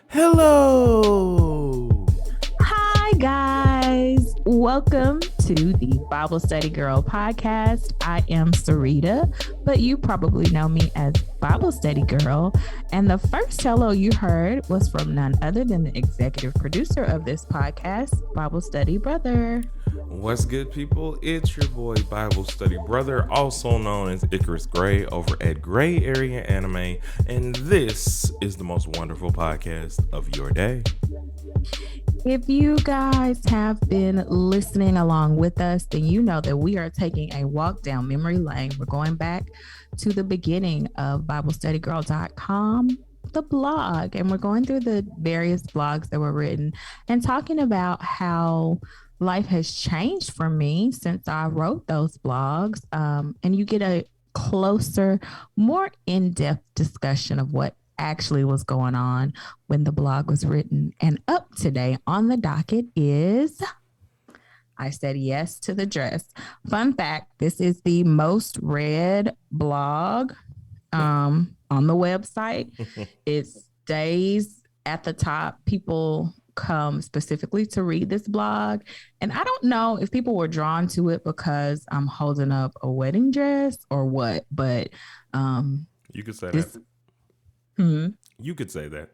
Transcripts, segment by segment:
Hello. Hi, guys. Welcome to the Bible Study Girl podcast. I am Sarita, but you probably know me as Bible Study Girl. And the first hello you heard was from none other than the executive producer of this podcast, Bible Study Brother. What's good, people? It's your boy, Bible Study Brother, also known as Icarus Gray over at Gray Area Anime. And this is the most wonderful podcast of your day. If you guys have been listening along with us, then you know that we are taking a walk down memory lane. We're going back to the beginning of BibleStudyGirl.com, the blog, and we're going through the various blogs that were written and talking about how life has changed for me since I wrote those blogs. And you get a closer, more in-depth discussion of what actually was going on when the blog was written. And up today on the docket is I Said Yes to the Dress. Fun fact, this is the most read blog on the website. It stays at the top. People come specifically to read this blog. And I don't know if people were drawn to it because I'm holding up a wedding dress or what, but you could say that. You could say that.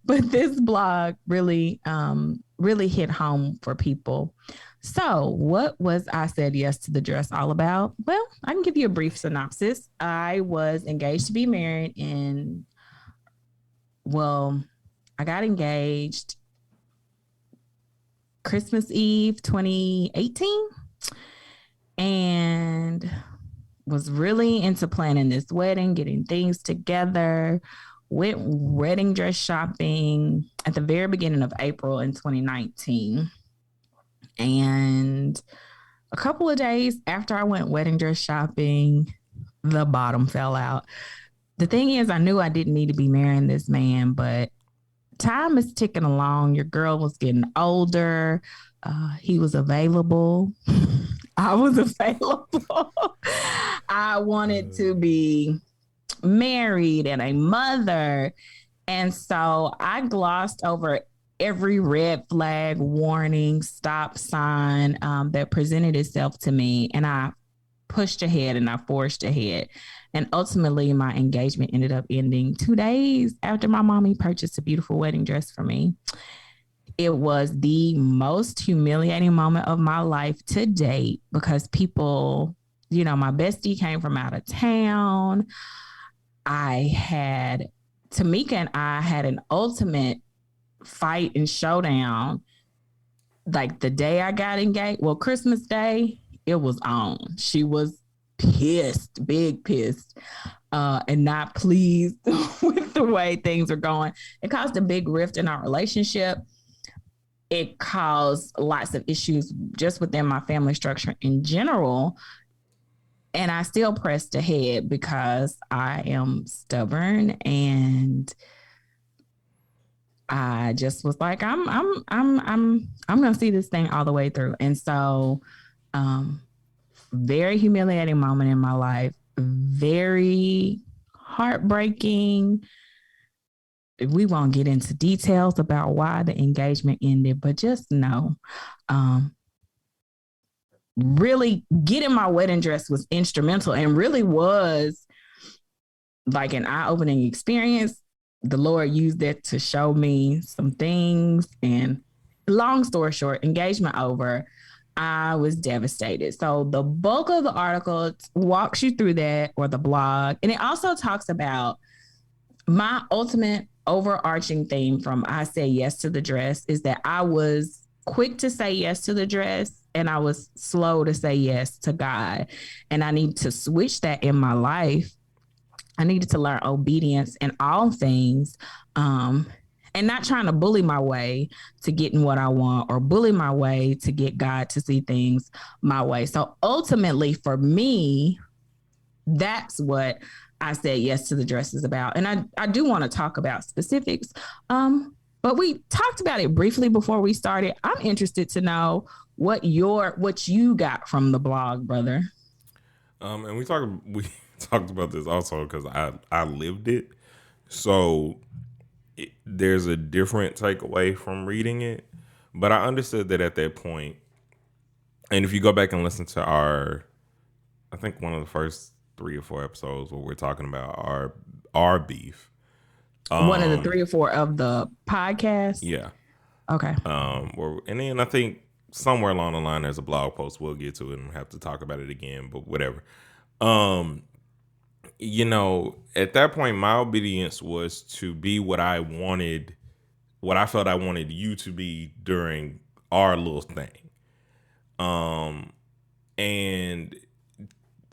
But this blog really hit home for people. So what was I Said Yes to the Dress all about? Well, I can give you a brief synopsis. I was engaged to be married I got engaged Christmas Eve 2018 and was really into planning this wedding, getting things together, went wedding dress shopping at the very beginning of April in 2019. And a couple of days after I went wedding dress shopping, the bottom fell out. The thing is, I knew I didn't need to be marrying this man, but time is ticking along. Your girl was getting older. He was available. I was available. I wanted to be married and a mother. And so I glossed over every red flag, warning, stop sign that presented itself to me. And I pushed ahead and I forged ahead. And ultimately, my engagement ended up ending 2 days after my mommy purchased a beautiful wedding dress for me. It was the most humiliating moment of my life to date because people, my bestie came from out of town. Tamika and I had an ultimate fight and showdown. Like the day I got engaged, Christmas Day, it was on. She was pissed, big pissed, and not pleased with the way things are going. It caused a big rift in our relationship. It caused lots of issues just within my family structure in general. And I still pressed ahead because I am stubborn and I just was like, I'm going to see this thing all the way through. And so, very humiliating moment in my life, very heartbreaking. We won't get into details about why the engagement ended, but just know, really getting my wedding dress was instrumental and really was like an eye-opening experience. The Lord used that to show me some things. And long story short, engagement over, I was devastated. So the bulk of the article walks you through that, or the blog. And it also talks about my ultimate overarching theme from I Say Yes to the Dress is that I was quick to say yes to the dress and I was slow to say yes to God. And I need to switch that in my life. I needed to learn obedience in all things. And not trying to bully my way to getting what I want or bully my way to get God to see things my way. So ultimately for me, that's what I Said Yes to the Dress is about. And I do want to talk about specifics, but we talked about it briefly before we started. I'm interested to know, what you got from the blog, brother. And we talked about this also because I lived it. So there's a different takeaway from reading it, but I understood that at that point. And if you go back and listen to I think one of the first 3 or 4 episodes where we're talking about our beef. One of the 3 or 4 of the podcast. Yeah. Okay. And then I think somewhere along the line there's a blog post. We'll get to it and have to talk about it again, but whatever. At that point, my obedience was to be what I wanted, what I felt I wanted you to be during our little thing. And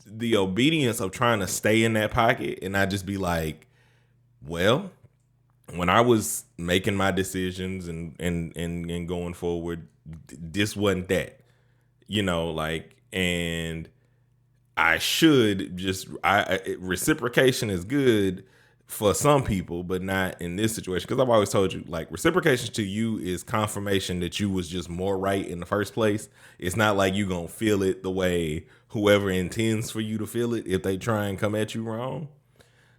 the obedience of trying to stay in that pocket and not just be like, well, when I was making my decisions and going forward, this wasn't that, and I should just, reciprocation is good for some people, but not in this situation. Because I've always told you, like, reciprocation to you is confirmation that you was just more right in the first place. It's not like you gonna feel it the way whoever intends for you to feel it if they try and come at you wrong.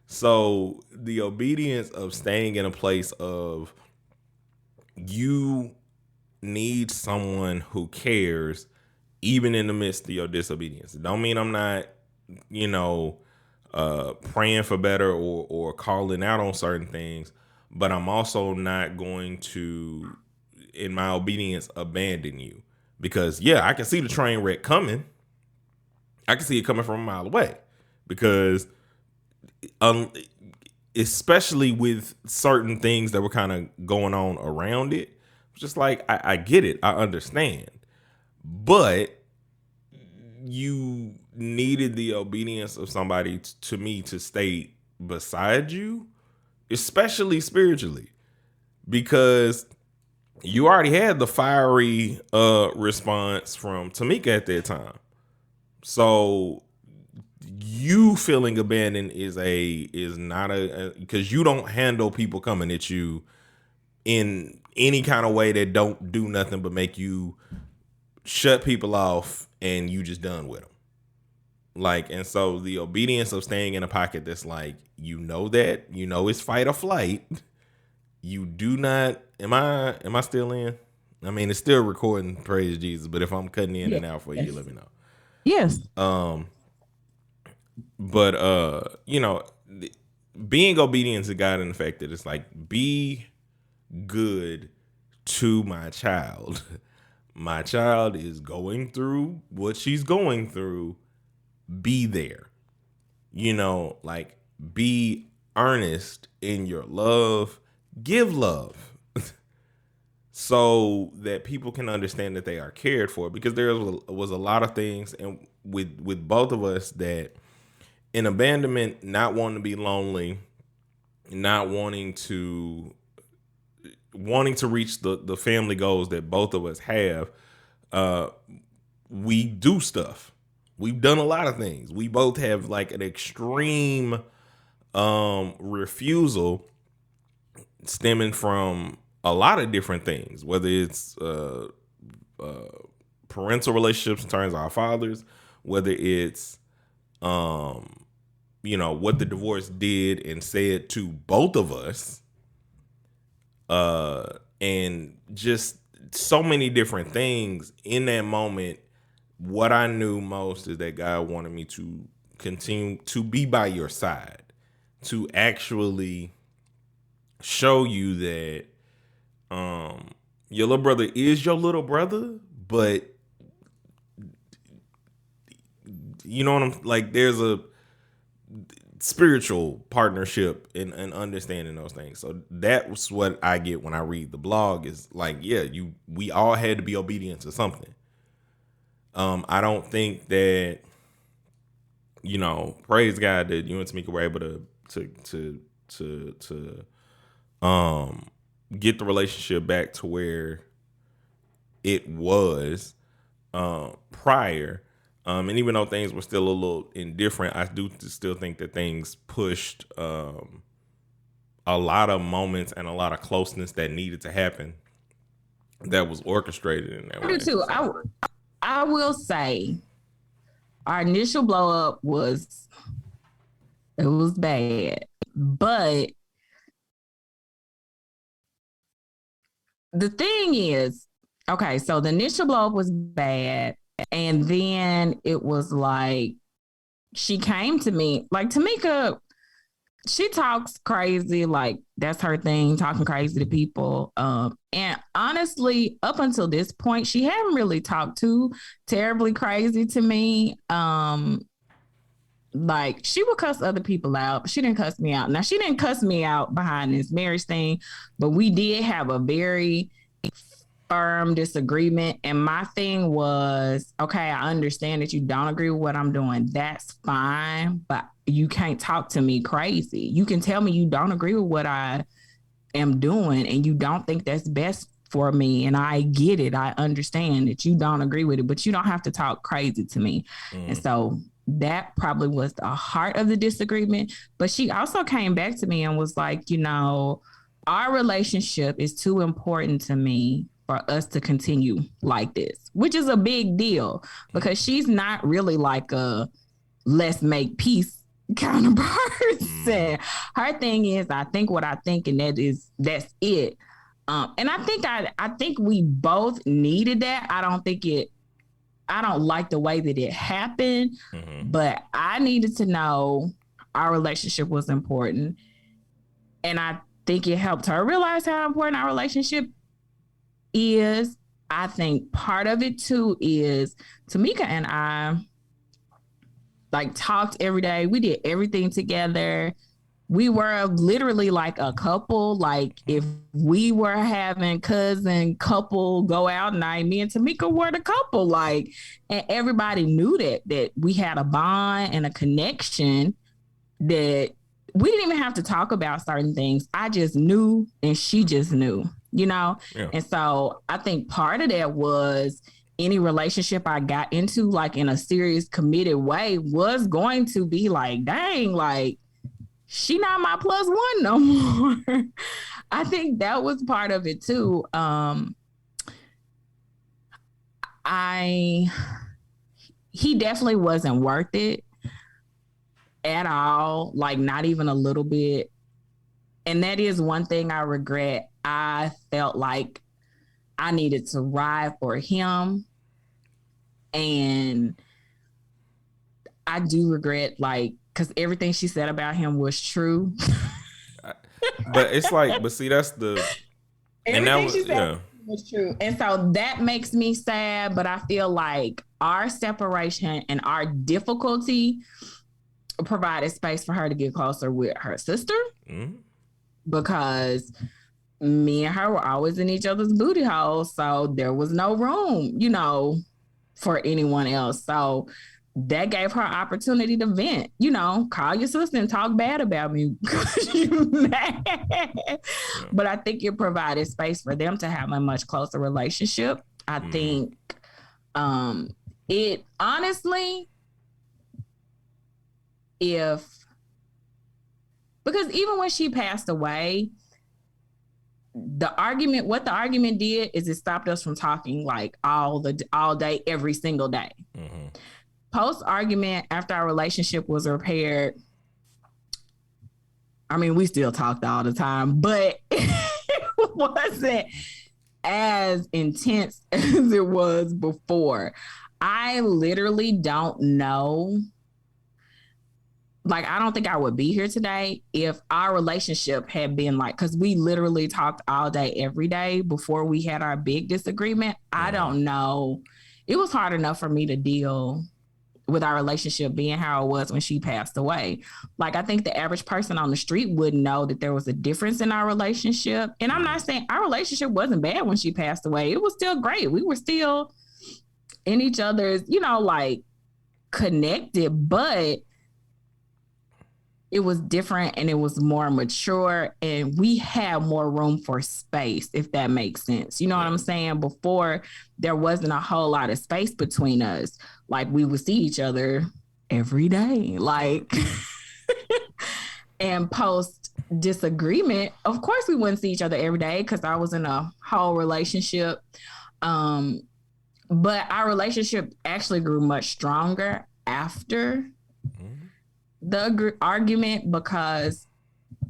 So the obedience of staying in a place of you need someone who cares even in the midst of your disobedience. It don't mean I'm not, praying for better or calling out on certain things, but I'm also not going to, in my obedience, abandon you. Because, I can see the train wreck coming. I can see it coming from a mile away. Because especially with certain things that were kind of going on around it, just like, I get it. I understand. But you needed the obedience of somebody to me to stay beside you, especially spiritually, because you already had the fiery response from Tamika at that time. So you feeling abandoned is not because you don't handle people coming at you in any kind of way that don't do nothing but make you shut people off and you just done with them. And so the obedience of staying in a pocket that's like, that, it's fight or flight. You do not, am I still in? I mean, it's still recording, praise Jesus, but if I'm cutting in and out for you, let me know. Yes. But being obedient to God in the fact that it's like, be good to my child. My child is going through what she's going through. Be there. Be earnest in your love. Give love. So that people can understand that they are cared for. Because there was a lot of things and with both of us that in abandonment, not wanting to be lonely, not wanting to reach the family goals that both of us have, we do stuff. We've done a lot of things. We both have like an extreme refusal stemming from a lot of different things, whether it's parental relationships in terms of our fathers, whether it's what the divorce did and said to both of us, and just so many different things in that moment. What I knew most is that God wanted me to continue to be by your side, to actually show you that your little brother is your little brother, but you know what I'm like, there's a spiritual partnership and understanding those things. So that's what I get when I read the blog is like, we all had to be obedient to something. I don't think that, praise God that you and Tamika were able to get the relationship back to where it was prior. And even though things were still a little indifferent, I do still think that things pushed a lot of moments and a lot of closeness that needed to happen that was orchestrated in that I way. do too. So. I will say our initial blow up was bad, but the thing is, okay, so the initial blow up was bad, and then it was like she came to me, like Tamika, she talks crazy, like that's her thing, talking crazy to people. And honestly, up until this point, she hadn't really talked too terribly crazy to me. Like she would cuss other people out, but she didn't cuss me out. Now she didn't cuss me out behind this marriage thing, but we did have a very firm disagreement. And my thing was, okay, I understand that you don't agree with what I'm doing. That's fine, but you can't talk to me crazy. You can tell me you don't agree with what I am doing and you don't think that's best for me. And I get it. I understand that you don't agree with it, but you don't have to talk crazy to me. And so that probably was the heart of the disagreement. But she also came back to me and was like, you know, our relationship is too important to me for us to continue like this, which is a big deal because she's not really like a let's make peace kind of person. Her thing is, I think what I think, and that's it. And I think we both needed that. I don't like the way that it happened, but I needed to know our relationship was important. And I think it helped her realize how important our relationship is. I think part of it too is Tamika and I like talked every day. We did everything together. We were literally like a couple. Like if we were having cousin couple go out night, me and Tamika were the couple. Like, and everybody knew that we had a bond and a connection that we didn't even have to talk about certain things. I just knew and she just knew, you know? Yeah. And so I think part of that was any relationship I got into, like in a serious committed way, was going to be like, dang, like, she not my plus one no more. I think that was part of it too. He definitely wasn't worth it at all, like not even a little bit. And that is one thing I regret. I felt like I needed to ride for him. And I do regret, like, because everything she said about him was true. But it's like, but see, that's the everything she said was true. And so that makes me sad, but I feel like our separation and our difficulty provided space for her to get closer with her sister. Because me and her were always in each other's booty holes. So there was no room, you know, for anyone else. So that gave her opportunity to vent, you know, call your sister and talk bad about me because you mad. But I think it provided space for them to have a much closer relationship. I think it honestly, because even when she passed away, what the argument did is it stopped us from talking like all day, every single day. Post argument, after our relationship was repaired, I mean, we still talked all the time, but it wasn't as intense as it was before. I literally don't know. Like, I don't think I would be here today if our relationship had been like, because we literally talked all day, every day before we had our big disagreement. I don't know. It was hard enough for me to deal with our relationship being how it was when she passed away. Like, I think the average person on the street wouldn't know that there was a difference in our relationship. And I'm not saying our relationship wasn't bad when she passed away. It was still great. We were still in each other's, you know, like connected, but it was different and it was more mature and we had more room for space, if that makes sense. You know what I'm saying? Before, there wasn't a whole lot of space between us. Like, we would see each other every day. Like, and post disagreement. Of course, we wouldn't see each other every day because I was in a whole relationship. But our relationship actually grew much stronger after the argument because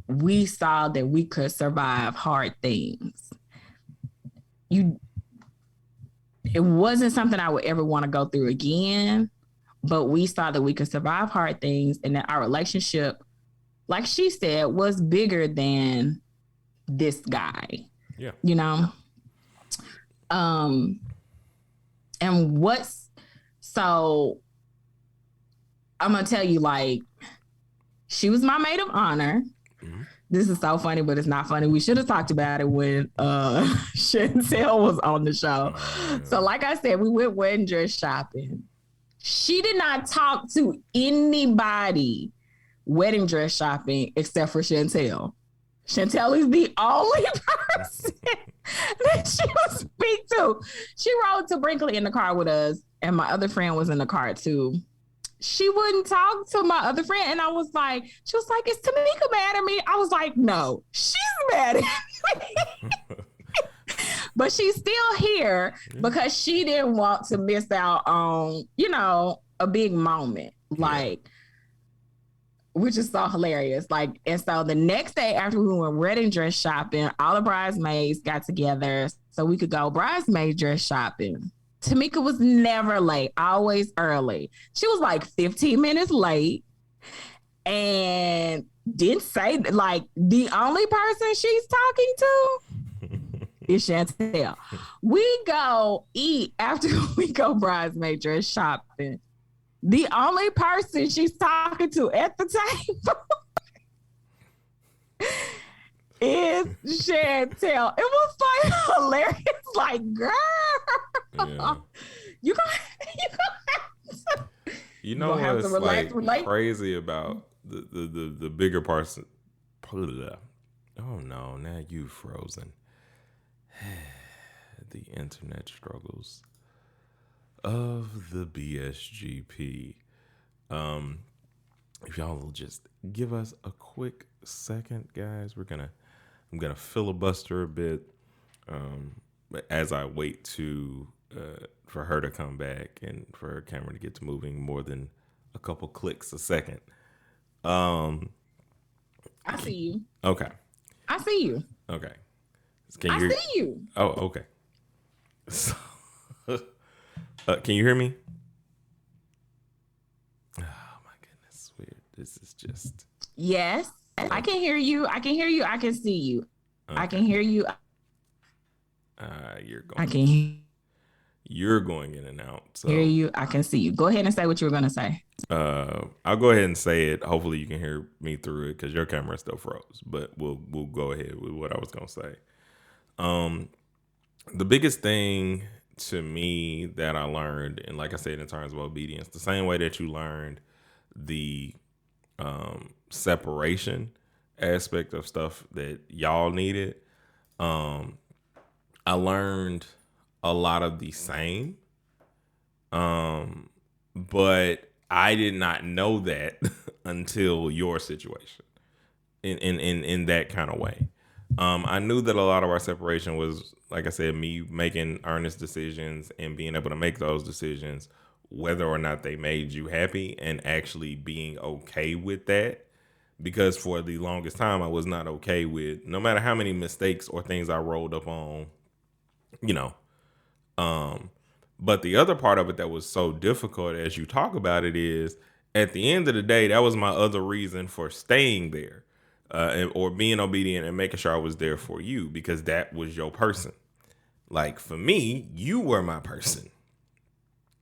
we saw that we could survive hard things. It wasn't something I would ever want to go through again, but we saw that we could survive hard things and that our relationship, like she said, was bigger than this guy. Yeah. You know? And so I'm going to tell you, like, she was my maid of honor. Mm-hmm. This is so funny, but it's not funny. We should have talked about it when Chantel was on the show. So like I said, we went wedding dress shopping. She did not talk to anybody wedding dress shopping except for Chantel. Chantel is the only person that she would speak to. She rode to Brinkley in the car with us, and my other friend was in the car too. She wouldn't talk to my other friend, and she was like, "Is Tamika mad at me?" I was like, "No, she's mad at me." But she's still here because she didn't want to miss out on, a big moment. Like, which is so hilarious. Like, and so the next day after we went wedding dress shopping, all the bridesmaids got together so we could go bridesmaid dress shopping. Tamika was never late, always early. She was like 15 minutes late and didn't say, like, the only person she's talking to is Chantel. We go eat after we go bridesmaid dress shopping. The only person she's talking to at the table is Chantel. It was like hilarious. Like, girl, yeah. you gonna you know what's like crazy about the bigger parts. Oh no, now you've frozen. The internet struggles of the BSGP. If y'all will just give us a quick second, guys, I'm gonna filibuster a bit as I wait for her to come back and for her camera to get to moving more than a couple clicks a second. I see you. Okay. I see you. Okay. I see you. Oh, okay. So, can you hear me? Oh my goodness, weird. This is just. Yes, I can hear you. I can hear you. I can see you. Okay. I can hear you. You're going in and out. So. Hear you. I can see you. Go ahead and say what you were going to say. I'll go ahead and say it. Hopefully you can hear me through it because your camera still froze. But we'll go ahead with what I was going to say. The biggest thing to me that I learned, and like I said, in terms of obedience, the same way that you learned the separation aspect of stuff that y'all needed, I learned a lot of the same, but I did not know that until your situation in that kind of way. I knew that a lot of our separation was, like I said, me making earnest decisions and being able to make those decisions, whether or not they made you happy, and actually being okay with that. Because for the longest time, I was not okay with, no matter how many mistakes or things I rolled up on, but the other part of it that was so difficult as you talk about it is, at the end of the day, that was my other reason for staying there. Or being obedient and making sure I was there for you, because that was your person. Like, for me, you were my person.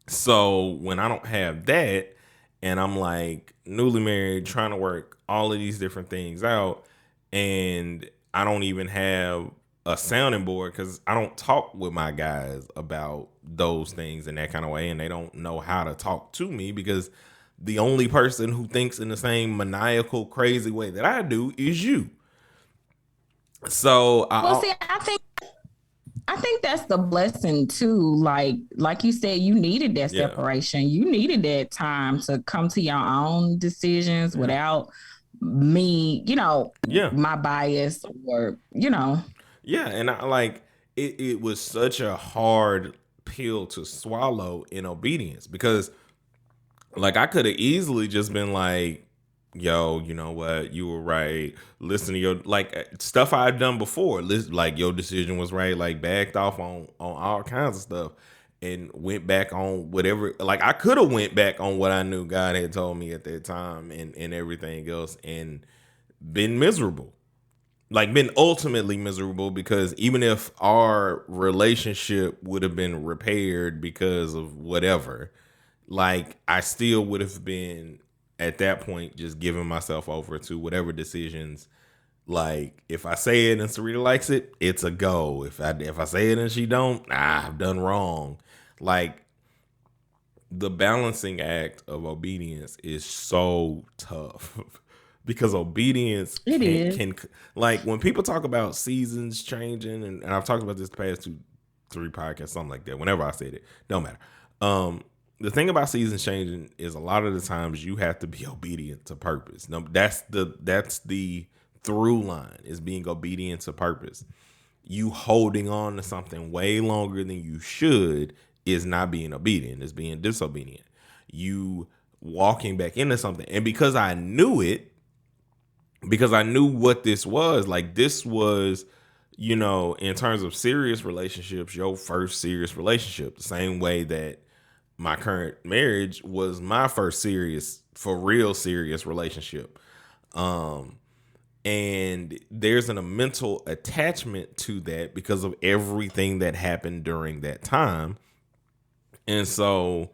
So when I don't have that, and I'm like newly married, trying to work all of these different things out, and I don't even have a sounding board because I don't talk with my guys about those things in that kind of way, and they don't know how to talk to me because the only person who thinks in the same maniacal, crazy way that I do is you. So I think that's the blessing too. Like you said, you needed that separation. You needed that time to come to your own decisions without me, Yeah. my bias or, Yeah. And I like it was such a hard pill to swallow in obedience because like I could have easily just been like, yo, you know what, you were right. Listen to your like stuff I've done before. Listen, like your decision was right. Like backed off on all kinds of stuff and went back on whatever. Like I could have went back on what I knew God had told me at that time and everything else and been miserable. Like been ultimately miserable because even if our relationship would have been repaired because of whatever, like I still would have been at that point just giving myself over to whatever decisions. Like if I say it and Sarita likes it, it's a go. If I say it and she don't, I've done wrong. Like the balancing act of obedience is so tough because obedience it is. can like when people talk about seasons changing and I've talked about this the past 2 3 podcasts, something like that. Whenever I said it, don't matter. The thing about seasons changing is a lot of the times you have to be obedient to purpose. No, that's the through line is being obedient to purpose. You holding on to something way longer than you should is not being obedient, it's being disobedient. You walking back into something. And because I knew it, because I knew what this was, like this was, in terms of serious relationships, your first serious relationship, the same way that my current marriage was my first serious, for real serious relationship. And there's a mental attachment to that because of everything that happened during that time. And so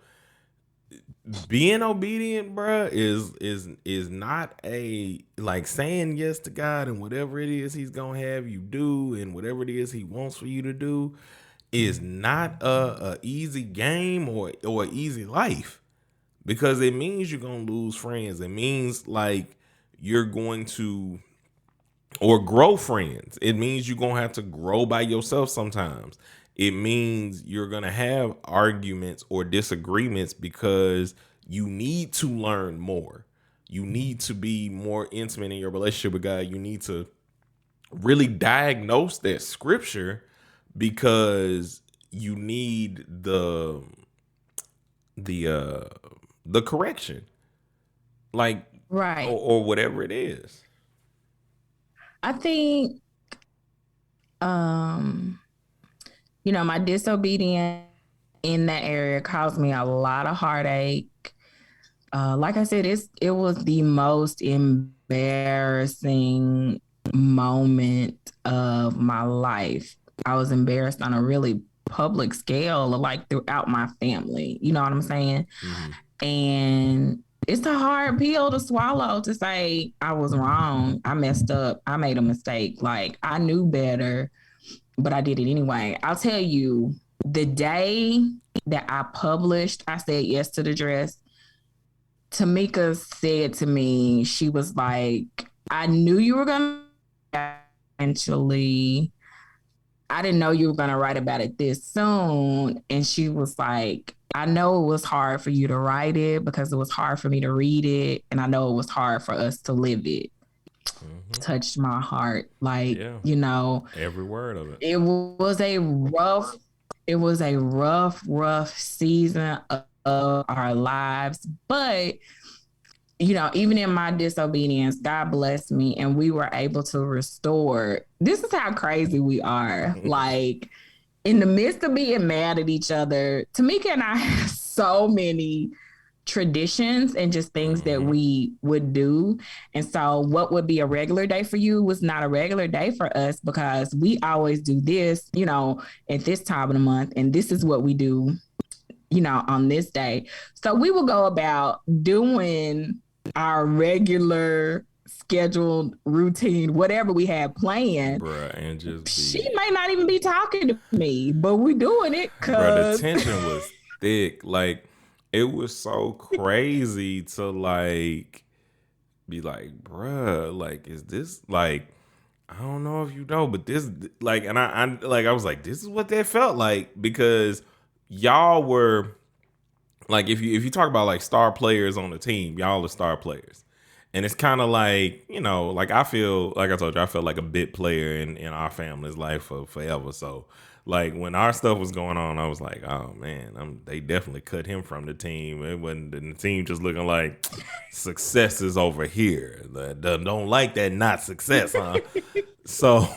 being obedient, bruh, is not a like saying yes to God and whatever it is he's gonna have you do and whatever it is he wants for you to do is not a easy game or an easy life, because it means you're gonna lose friends. It means like you're going to or grow friends. It means you're gonna have to grow by yourself sometimes. It means you're gonna have arguments or disagreements because you need to learn more. You need to be more intimate in your relationship with God. You need to really diagnose that scripture because you need the correction, like Right. or whatever it is. I think, my disobedience in that area caused me a lot of heartache. Like I said, it was the most embarrassing moment of my life. I was embarrassed on a really public scale, like throughout my family. You know what I'm saying? Mm-hmm. And it's a hard pill to swallow to say I was wrong. I messed up. I made a mistake. Like I knew better, but I did it anyway. I'll tell you, the day that I published, I said yes to the dress. Tamika said to me, she was like, I knew you were going to eventually. I didn't know you were going to write about it this soon. And she was like, I know it was hard for you to write it because it was hard for me to read it. And I know it was hard for us to live it. Mm-hmm. Touched my heart. Like, Yeah. Every word of it. It was a rough season of our lives. But even in my disobedience, God blessed me and we were able to restore. This is how crazy we are. Like in the midst of being mad at each other, Tamika and I have so many traditions and just things that we would do. And so what would be a regular day for you was not a regular day for us because we always do this, at this time of the month. And this is what we do, on this day. So we will go about doing our regular scheduled routine, whatever we had planned. Bruh, and just she may not even be talking to me, but we doing it because the tension was thick. Like it was so crazy to like be like, bruh, like is this like I don't know if you know, but this like and I was like, this is what that felt like because y'all were like if you talk about like star players on the team, y'all are star players. And it's kind of like, like I feel, like I told you, I felt like a bit player in our family's life for forever. So, like, when our stuff was going on, I was like, oh, man, they definitely cut him from the team. It wasn't the team just looking like success is over here. Don't like that not success, huh? So,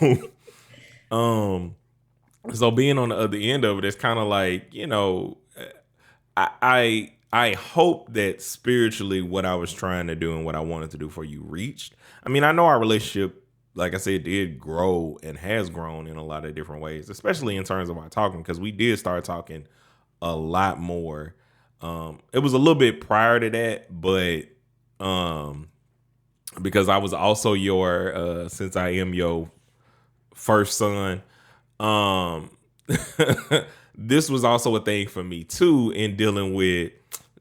so being on the other end of it, it's kind of like, I hope that spiritually what I was trying to do and what I wanted to do for you reached. I mean, I know our relationship, like I said, did grow and has grown in a lot of different ways, especially in terms of our talking, because we did start talking a lot more. It was a little bit prior to that, but because I was also since I am your first son, this was also a thing for me too in dealing with,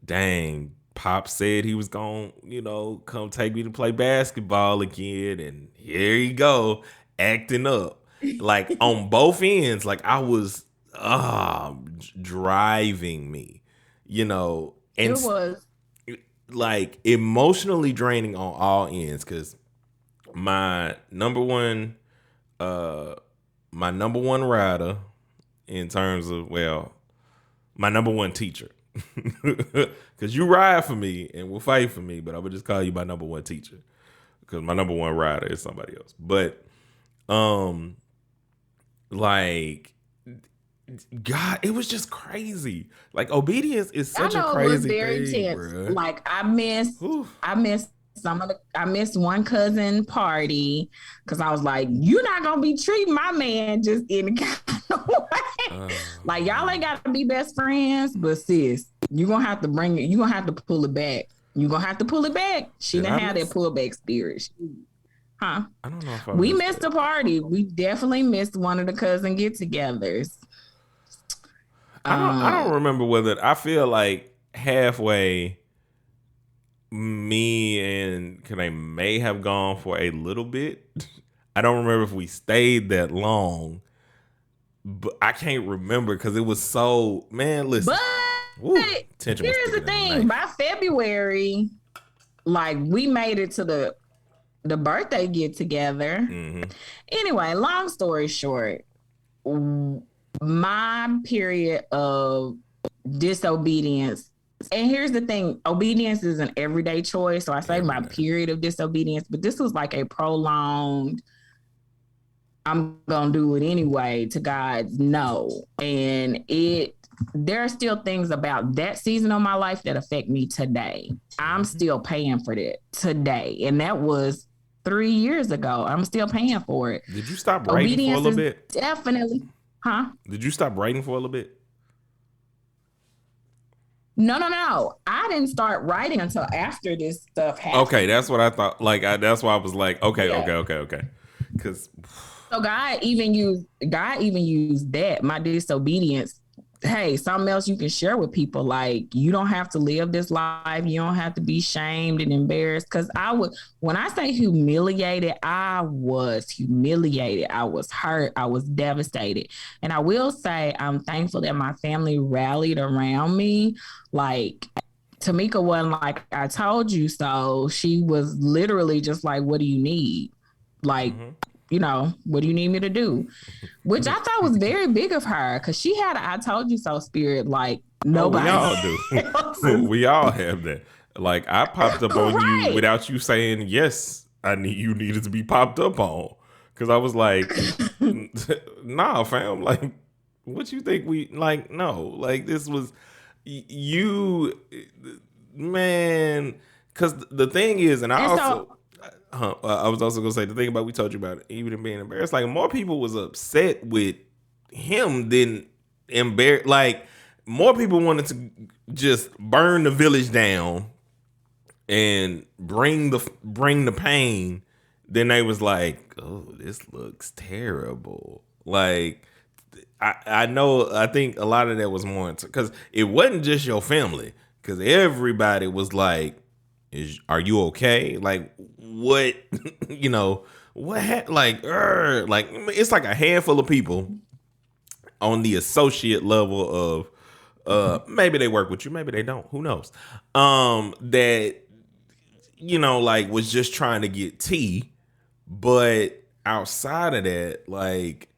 dang, Pop said he was going to, come take me to play basketball again, and here you go, acting up. Like, on both ends, like, I was driving me, and It was. like emotionally draining on all ends, because my number one rider, in terms of, well, my number one teacher, because you ride for me and will fight for me, but I would just call you my number one teacher, because my number one rider is somebody else. But like, God, it was just crazy. Like, obedience is such a crazy it was very thing, tense. bruh. Like, I missed one cousin party because I was like, you're not gonna be treating my man just any kind of way. Like, y'all ain't gotta be best friends, but sis, you're gonna have to bring it, you're gonna have to pull it back. You're gonna have to pull it back. She didn't have that pullback spirit. Huh? I don't know if we missed a party. We definitely missed one of the cousin get-togethers. I don't remember whether, I feel like halfway me and Kane may have gone for a little bit. I don't remember if we stayed that long, but I can't remember because it was so, man, listen. But here's the thing, by February, like, we made it to the birthday get together. Mm-hmm. Anyway, long story short, my period of disobedience, and here's the thing, obedience is an everyday choice. So I say my period of disobedience, but this was like a prolonged, I'm gonna do it anyway to God's no. And there are still things about that season of my life that affect me today. I'm still paying for that today. And that was 3 years ago. I'm still paying for it. Did you stop writing for a little bit? Definitely. Huh? Did you stop writing for a little bit? No. I didn't start writing until after this stuff happened. Okay, that's what I thought. Like, that's why I was like, okay. Because God even used that, my disobedience. Hey, something else you can share with people. Like, you don't have to live this life. You don't have to be shamed and embarrassed. Because when I say humiliated, I was humiliated. I was hurt. I was devastated. And I will say I'm thankful that my family rallied around me. Like, Tamika wasn't like, I told you so. She was literally just like, what do you need? Like, what do you need me to do? Which I thought was very big of her, because she had a I told you so spirit like nobody. We all do. We all have that. Like, I popped up on you without you saying, yes, you needed to be popped up on. Because I was like, nah, fam. Like, what you think no. Like, this was you, man. Because the thing is, and I was also gonna say, the thing about, we told you about it, even being embarrassed, like, more people was upset with him than embarrassed. Like, more people wanted to just burn the village down and bring the pain than they was like, oh, this looks terrible. Like, I think a lot of that was more because it wasn't just your family, because everybody was like, are you okay? Like, what, what, like, it's like a handful of people on the associate level of, maybe they work with you, maybe they don't, who knows? That, like was just trying to get tea. But outside of that, like,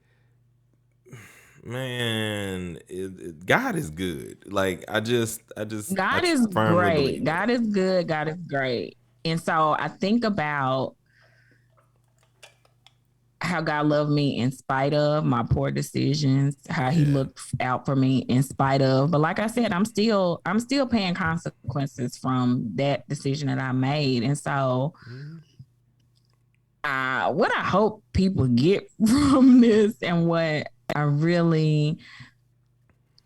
man, God is good. Like, I God is firmly great. believe God that. is good. God is great. And so I think about how God loved me in spite of my poor decisions, how he Yeah. looked out for me in spite of. But like I said, I'm still paying consequences from that decision that I made. And so what I hope people get from this and what I really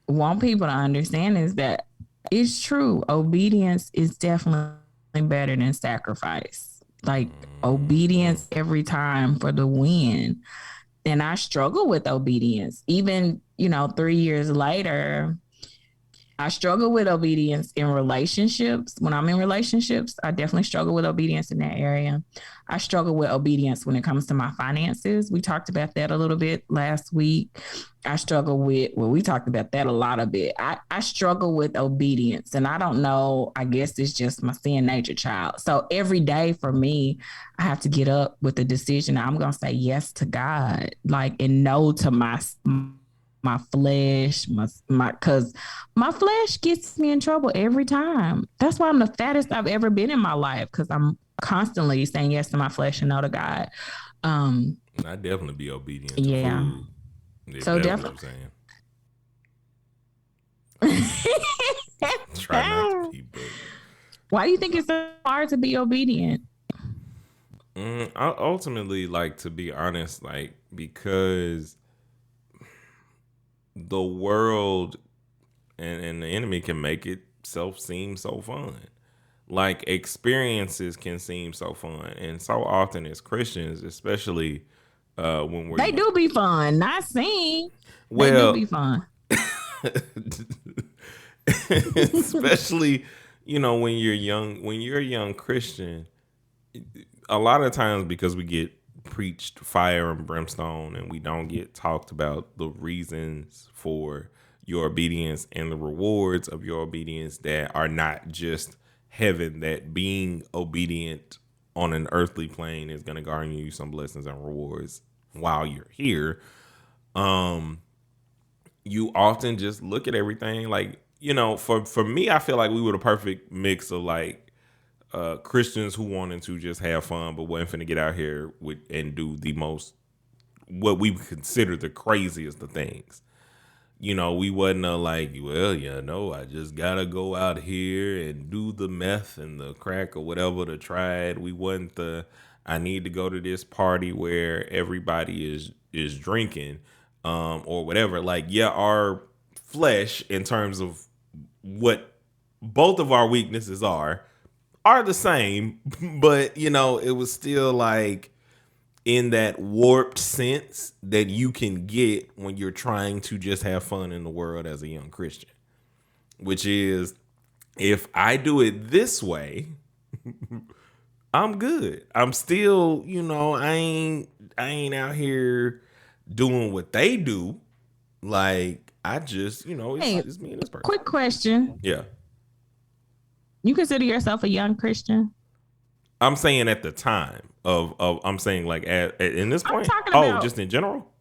want people to understand is that it's true. Obedience is definitely better than sacrifice. Like obedience every time for the win. And I struggle with obedience. Even, 3 years later, I struggle with obedience in relationships. When I'm in relationships, I definitely struggle with obedience in that area. I struggle with obedience when it comes to my finances. We talked about that a little bit last week. We talked about that a lot of bit. I struggle with obedience, and I don't know, I guess it's just my sin nature child. So every day for me, I have to get up with the decision. I'm going to say yes to God, like, and no to my flesh, because my flesh gets me in trouble every time. That's why I'm the fattest I've ever been in my life, because I'm constantly saying yes to my flesh and no to God. I definitely be obedient to Yeah. food. If So that's what you're saying. Try not to be, but why do you think it's so hard to be obedient? I ultimately, like, to be honest, like, because the world and the enemy can make itself seem so fun. Like, experiences can seem so fun, and so often as Christians, especially when we're They do be fun. Not sing. They do well, be fun. especially when you're a young Christian, a lot of times, because we get preached fire and brimstone and we don't get talked about the reasons for your obedience and the rewards of your obedience that are not just heaven, that being obedient on an earthly plane is going to garner you some blessings and rewards while you're here. You often just look at everything like, for me, I feel like we were the perfect mix of, like, Christians who wanted to just have fun but wasn't finna get out here and do the most, what we would consider the craziest of things. We wasn't like, well, I just gotta go out here and do the meth and the crack or whatever to try it. We wasn't I need to go to this party where everybody is drinking, or whatever. Like, yeah, our flesh, in terms of what both of our weaknesses are the same, but it was still, like, in that warped sense that you can get when you're trying to just have fun in the world as a young Christian, which is, if I do it this way, I'm good. I'm still, I ain't out here doing what they do. Like, I just, it's me and this person. Quick question. Yeah. You consider yourself a young Christian? I'm saying at the time of I'm saying, like, in this point. Just in general.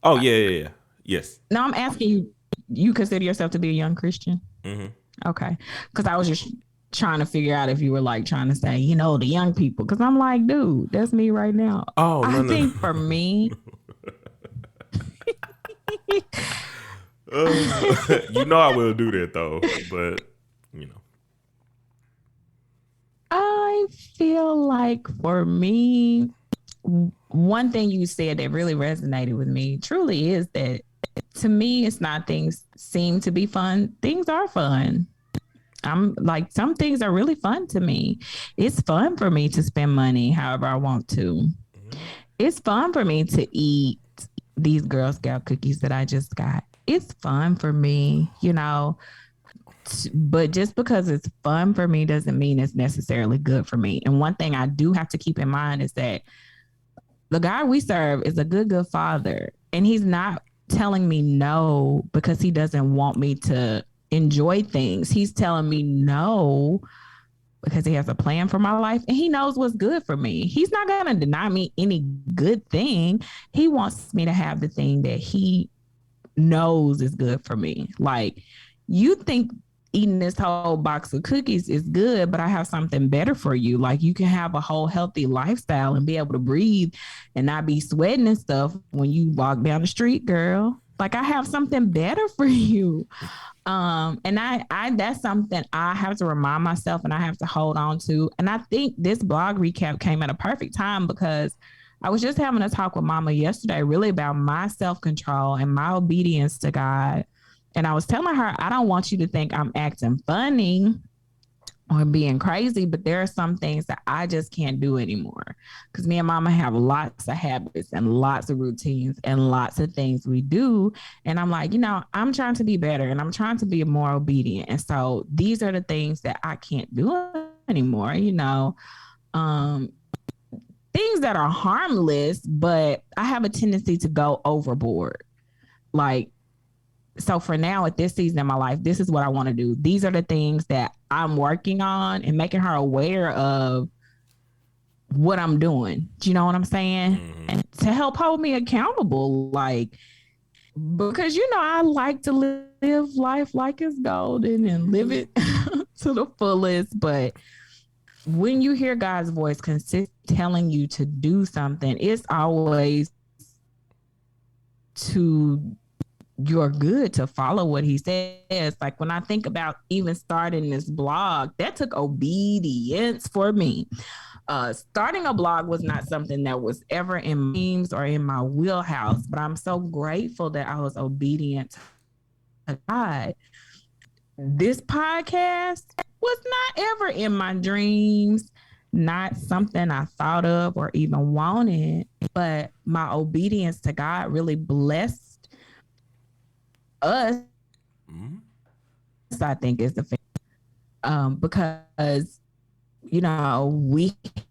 Oh yeah. Yes. No, I'm asking you. You consider yourself to be a young Christian? Mm-hmm. Okay, because I was just trying to figure out if you were, like, trying to say, the young people. Because I'm like, dude, that's me right now. Oh, no, I think for me. I will do that though, but I feel like for me, one thing you said that really resonated with me truly is that, to me, it's not things seem to be fun. Things are fun. I'm like, some things are really fun to me. It's fun for me to spend money however I want to. Mm-hmm. It's fun for me to eat these Girl Scout cookies that I just got. It's fun for me, but just because it's fun for me doesn't mean it's necessarily good for me. And one thing I do have to keep in mind is that the God we serve is a good father. And he's not telling me no because he doesn't want me to enjoy things. He's telling me no because he has a plan for my life and he knows what's good for me. He's not going to deny me any good thing. He wants me to have the thing that he knows is good for me. Like, you think eating this whole box of cookies is good, but I have something better for you. Like, you can have a whole healthy lifestyle and be able to breathe and not be sweating and stuff when you walk down the street, girl. Like, I have something better for you. And I that's something I have to remind myself and I have to hold on to. And I think this blog recap came at a perfect time because I was just having a talk with Mama yesterday, really about my self-control and my obedience to God. And I was telling her, I don't want you to think I'm acting funny or being crazy, but there are some things that I just can't do anymore. Because me and Mama have lots of habits and lots of routines and lots of things we do. And I'm like, I'm trying to be better and I'm trying to be more obedient. And so these are the things that I can't do anymore, things that are harmless, but I have a tendency to go overboard. Like, so for now, at this season in my life, this is what I want to do. These are the things that I'm working on and making her aware of what I'm doing. Do you know what I'm saying? Mm-hmm. And to help hold me accountable, like, because, I like to live life like it's golden and live it to the fullest. But when you hear God's voice consistently telling you to do something, it's always to your good to follow what he says. Like, when I think about even starting this blog, that took obedience for me. Starting a blog was not something that was ever in my dreams or in my wheelhouse, but I'm so grateful that I was obedient to God. This podcast was not ever in my dreams, not something I thought of or even wanted, but my obedience to God really blessed us. I think is the thing, because we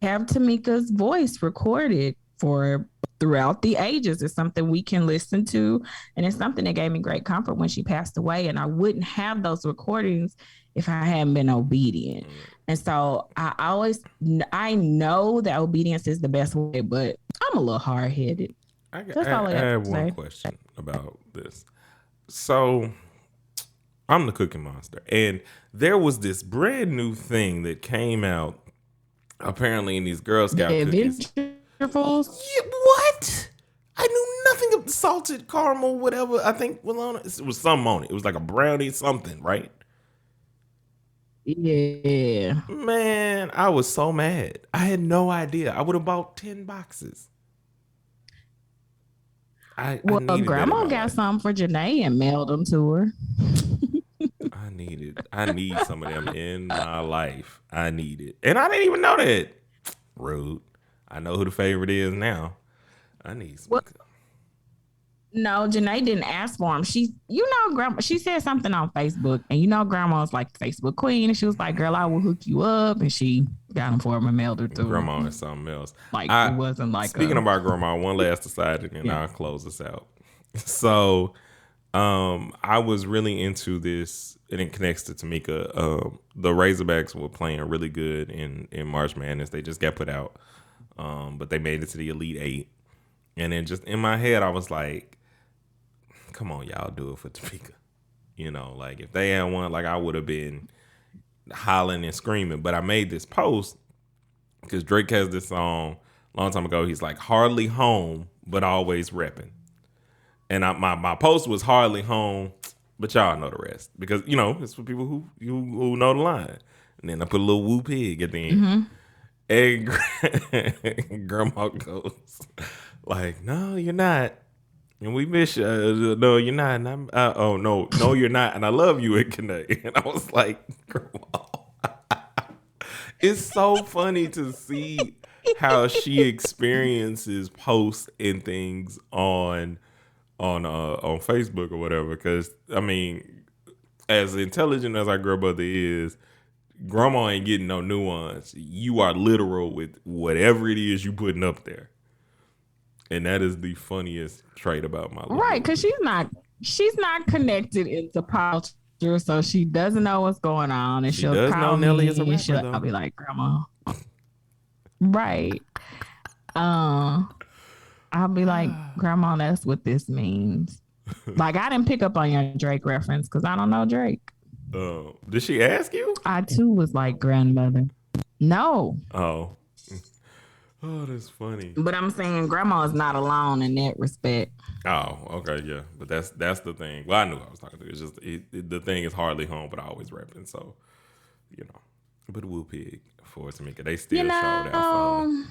have Tamika's voice recorded for throughout the ages. It's something we can listen to, and it's something that gave me great comfort when she passed away. And I wouldn't have those recordings if I hadn't been obedient. And so I know that obedience is the best way, but I'm a little hard-headed. I have one question about this. So I'm the Cookie Monster, and there was this brand new thing that came out apparently in these Girl Scout cookies. Yeah, what? I knew nothing of the salted caramel, whatever. I think it was something on it. It was like a brownie something, right? Yeah. Man, I was so mad. I had no idea. I would have bought 10 boxes. Grandma got some for Janae and mailed them to her. I need some of them in my life. I need it. And I didn't even know that. Rude. I know who the favorite is now. I need some. No, Janae didn't ask for them. Grandma, she said something on Facebook, and Grandma's like Facebook queen, and she was like, "Girl, I will hook you up," and she got them for him and mailed her to Grandma her. is something else. Like, it wasn't like. Speaking about Grandma, one last aside, and then I'll close this out. So, I was really into this, and it connects to Tamika. The Razorbacks were playing really good in March Madness. They just got put out, but they made it to the Elite Eight. And then just in my head, I was like, come on, y'all, do it for Tamika. Like, if they had won, like, I would have been hollering and screaming. But I made this post because Drake has this song a long time ago. He's like, hardly home, but always repping. And my post was hardly home, but y'all know the rest. Because, it's for people who know the line. And then I put a little woo pig at the end. Mm-hmm. And Grandma goes, like, no, you're not. And we miss you. No, you're not. And I'm, no, you're not. And I love you, Kane. And I was like, Grandma. It's so funny to see how she experiences posts and things on Facebook or whatever. Because, I mean, as intelligent as our girl brother is, Grandma ain't getting no nuance. You are literal with whatever it is you putting up there. And that is the funniest trait about my life. Right, because she's not connected into politics So she doesn't know what's going on, and She she'll does know call Nelly is a me, and rapper, I'll though. be like, Grandma, right? Uh, I'll be like, Grandma, that's what this means. Like, I didn't pick up on your Drake reference because I don't know Drake. Did she ask you? I too was like, grandmother. No, Oh. Oh, that's funny. but I'm saying Grandma is not alone in that respect. Oh, okay, yeah. But that's the thing. Well, I knew I was talking to. It's just the thing is hardly home, but I always rapping. So, you know. But Woo Pig for Tamika, they You still showed out for her. know,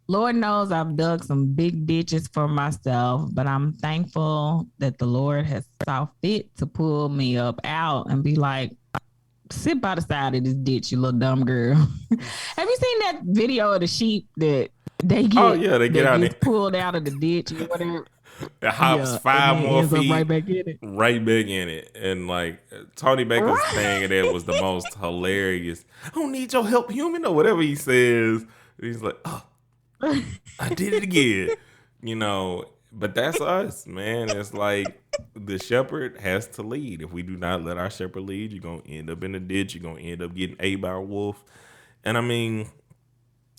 Lord knows I've dug some big ditches for myself, but I'm thankful that the Lord has saw fit to pull me up out and be like, sit by the side of this ditch, you little dumb girl. Have you seen that video of the sheep that they Oh get yeah, they get that out gets there. pulled out of the ditch or whatever? It hops Yeah, and five then more ends up right feet, back in it. right back in it. And like Tony Baker's thing in there was the most hilarious. I don't need your help, human, or whatever he says. He's like, oh, I did it again. You know, but that's us, man. It's like the shepherd has to lead. If we do not let our shepherd lead, you're gonna end up in a ditch. You're gonna end up getting ate by a wolf. And I mean,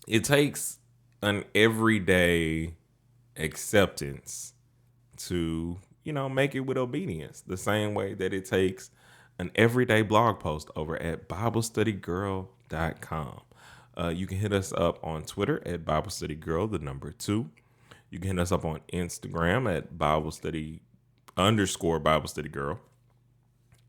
it takes an everyday acceptance to, make it with obedience. The same way that it takes an everyday blog post over at BibleStudyGirl.com. You can hit us up on Twitter at BibleStudyGirl, the number 2. You can hit us up on Instagram at Bible Study Girl.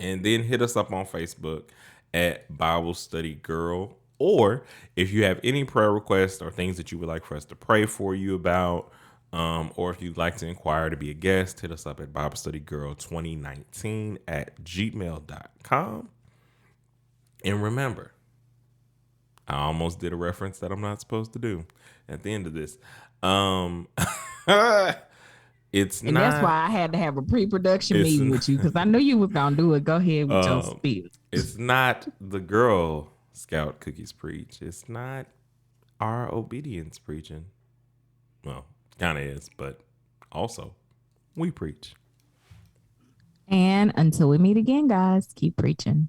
And then hit us up on Facebook at Bible Study Girl. Or if you have any prayer requests or things that you would like for us to pray for you about, or if you'd like to inquire to be a guest, hit us up at BibleStudyGirl2019 at gmail.com. And remember, I almost did a reference that I'm not supposed to do at the end of this. It's And not. that's why I had to have a pre-production meeting with you because I knew you was gonna do it. Go ahead with your spiel. It's not the Girl Scout cookies preach. It's not our obedience preaching. Well, kind of is, but also we preach. And until we meet again, guys, keep preaching.